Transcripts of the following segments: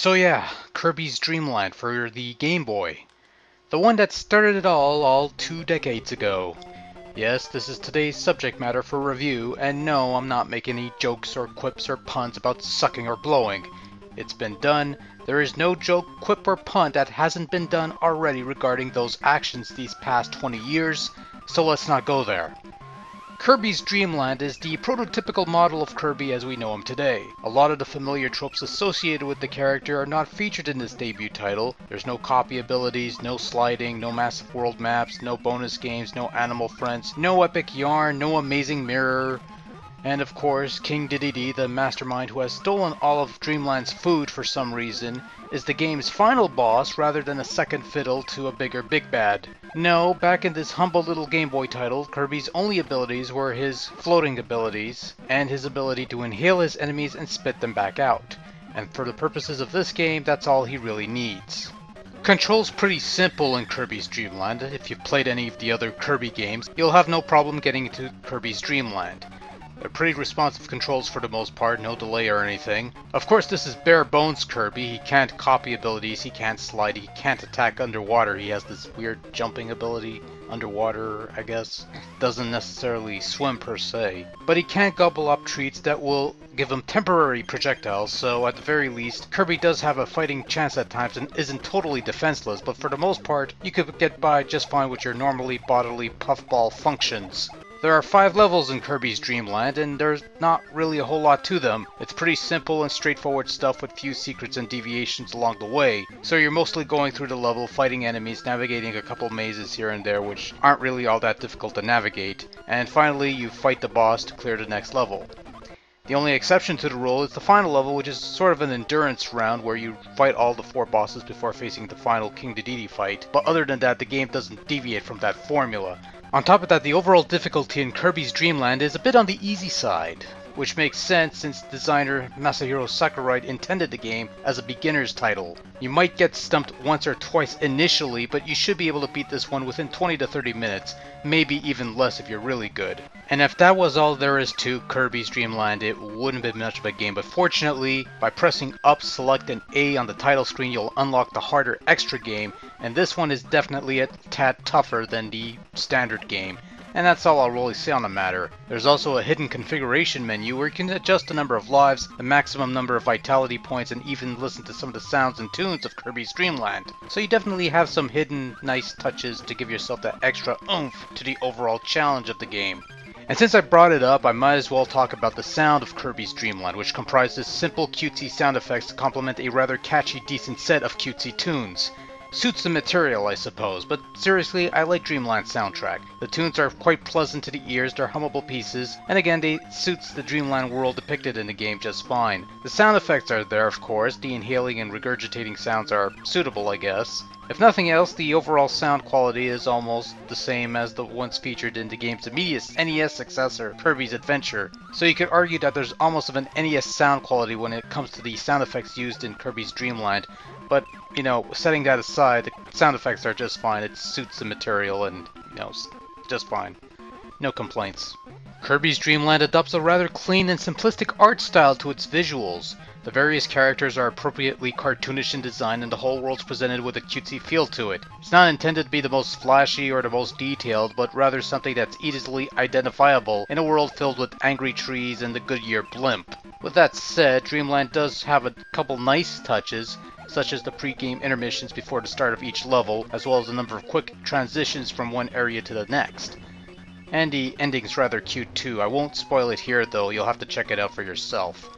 So yeah, Kirby's Dream Land for the Game Boy. The one that started it all 2 decades ago. Yes, this is today's subject matter for review, and no, I'm not making any jokes or quips or puns about sucking or blowing. It's been done. There is no joke, quip, or pun that hasn't been done already regarding those actions these past 20 years, so let's not go there. Kirby's Dream Land is the prototypical model of Kirby as we know him today. A lot of the familiar tropes associated with the character are not featured in this debut title. There's no copy abilities, no sliding, no massive world maps, no bonus games, no animal friends, no epic yarn, no amazing mirror. And of course, King Dedede, the mastermind who has stolen all of Dreamland's food for some reason, is the game's final boss rather than a second fiddle to a bigger big bad. No, back in this humble little Game Boy title, Kirby's only abilities were his floating abilities, and his ability to inhale his enemies and spit them back out. And for the purposes of this game, that's all he really needs. Control's pretty simple in Kirby's Dream Land. If you've played any of the other Kirby games, you'll have no problem getting into Kirby's Dream Land. They're pretty responsive controls for the most part, no delay or anything. Of course, this is bare bones Kirby. He can't copy abilities, he can't slide, he can't attack underwater. He has this weird jumping ability underwater, I guess. Doesn't necessarily swim per se. But he can gobble up treats that will give him temporary projectiles, so at the very least, Kirby does have a fighting chance at times and isn't totally defenseless, but for the most part, you could get by just fine with your normally bodily puffball functions. There are 5 levels in Kirby's Dream Land, and there's not really a whole lot to them. It's pretty simple and straightforward stuff with few secrets and deviations along the way, so you're mostly going through the level, fighting enemies, navigating a couple mazes here and there which aren't really all that difficult to navigate, and finally you fight the boss to clear the next level. The only exception to the rule is the final level, which is sort of an endurance round where you fight all the 4 bosses before facing the final King Dedede fight, but other than that the game doesn't deviate from that formula. On top of that, the overall difficulty in Kirby's Dream Land is a bit on the easy side, which makes sense since designer Masahiro Sakurai intended the game as a beginner's title. You might get stumped once or twice initially, but you should be able to beat this one within 20 to 30 minutes, maybe even less if you're really good. And if that was all there is to Kirby's Dream Land, it wouldn't be much of a game, but fortunately, by pressing up, select, and A on the title screen, you'll unlock the harder extra game, and this one is definitely a tad tougher than the standard game. And that's all I'll really say on the matter. There's also a hidden configuration menu where you can adjust the number of lives, the maximum number of vitality points, and even listen to some of the sounds and tunes of Kirby's Dream Land. So you definitely have some hidden nice touches to give yourself that extra oomph to the overall challenge of the game. And since I brought it up, I might as well talk about the sound of Kirby's Dream Land, which comprises simple cutesy sound effects to complement a rather catchy decent set of cutesy tunes. Suits the material, I suppose, but seriously, I like Dreamland's soundtrack. The tunes are quite pleasant to the ears, they're hummable pieces, and again, they suits the Dreamland world depicted in the game just fine. The sound effects are there, of course, the inhaling and regurgitating sounds are suitable, I guess. If nothing else, the overall sound quality is almost the same as the ones featured in the game's immediate NES successor, Kirby's Adventure, so you could argue that there's almost of an NES sound quality when it comes to the sound effects used in Kirby's Dream Land. But, you know, setting that aside, the sound effects are just fine. It suits the material and, you know, just fine. No complaints. Kirby's Dream Land adopts a rather clean and simplistic art style to its visuals. The various characters are appropriately cartoonish in design and the whole world's presented with a cutesy feel to it. It's not intended to be the most flashy or the most detailed, but rather something that's easily identifiable in a world filled with angry trees and the Goodyear blimp. With that said, Dreamland does have a couple nice touches, such as the pre-game intermissions before the start of each level, as well as a number of quick transitions from one area to the next. And the ending's rather cute too. I won't spoil it here though, you'll have to check it out for yourself.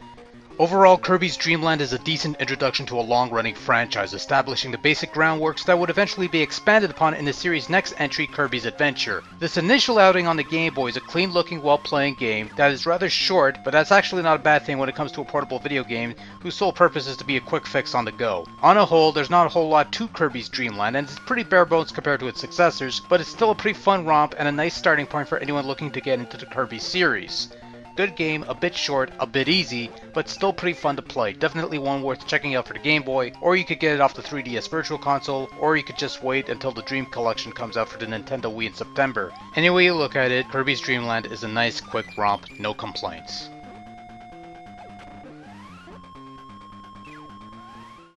Overall, Kirby's Dream Land is a decent introduction to a long-running franchise, establishing the basic groundworks that would eventually be expanded upon in the series' next entry, Kirby's Adventure. This initial outing on the Game Boy is a clean-looking, well-playing game that is rather short, but that's actually not a bad thing when it comes to a portable video game whose sole purpose is to be a quick fix on the go. On a whole, there's not a whole lot to Kirby's Dream Land, and it's pretty bare bones compared to its successors, but it's still a pretty fun romp and a nice starting point for anyone looking to get into the Kirby series. Good game, a bit short, a bit easy, but still pretty fun to play. Definitely one worth checking out for the Game Boy, or you could get it off the 3DS Virtual Console, or you could just wait until the Dream Collection comes out for the Nintendo Wii in September. Any way you look at it, Kirby's Dream Land is a nice quick romp, no complaints.